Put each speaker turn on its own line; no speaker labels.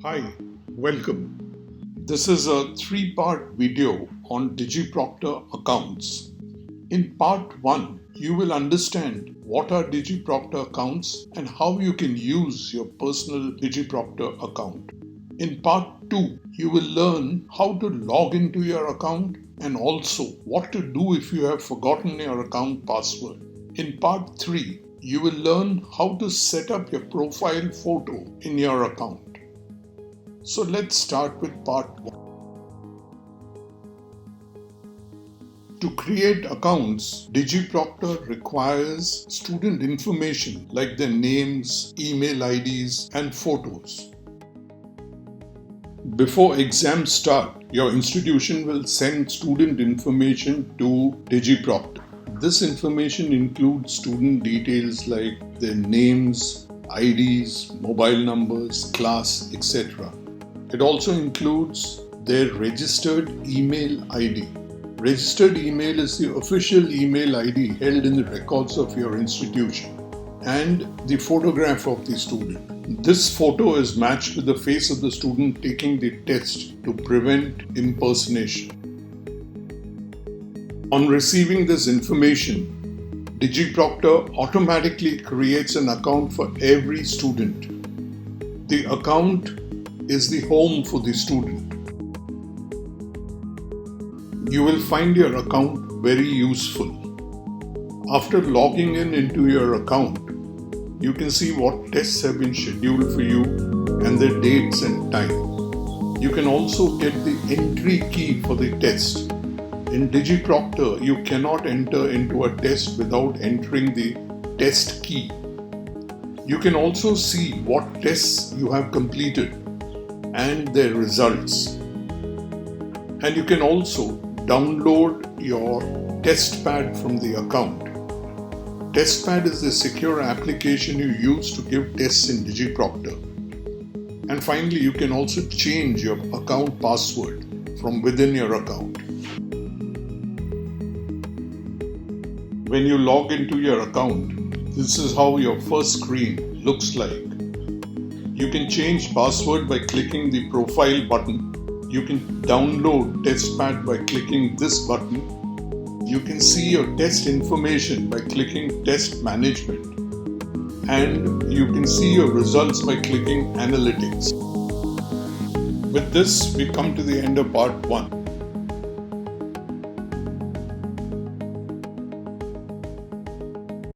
Hi, welcome. This is a three-part video on DigiProctor Accounts. In part 1, you will understand what are DigiProctor Accounts and how you can use your personal DigiProctor account. In part 2, you will learn how to log into your account and also what to do if you have forgotten your account password. In part 3, you will learn how to set up your profile photo in your account. So let's start with part 1. To create accounts, DigiProctor requires student information like their names, email IDs, and photos. Before exams start, your institution will send student information to DigiProctor. This information includes student details like their names, IDs, mobile numbers, class, etc. It also includes their registered email ID. Registered email is the official email ID held in the records of your institution, and the photograph of the student. This photo is matched with the face of the student taking the test to prevent impersonation. On receiving this information, DigiProctor automatically creates an account for every student. The account is the home for the student. You will find your account very useful. After logging into your account, you can see what tests have been scheduled for you and their dates and time. You can also get the entry key for the test. In DigiProctor, you cannot enter into a test without entering the test key. You can also see what tests you have completed and their results. And you can also download your test pad from the account. Test pad is the secure application you use to give tests in DigiProctor. And finally, you can also change your account password from within your account. When you log into your account, this is how your first screen looks like. You can change password by clicking the profile button. You can download TestPad by clicking this button. You can see your test information by clicking Test Management. And you can see your results by clicking Analytics. With this, we come to the end of part 1.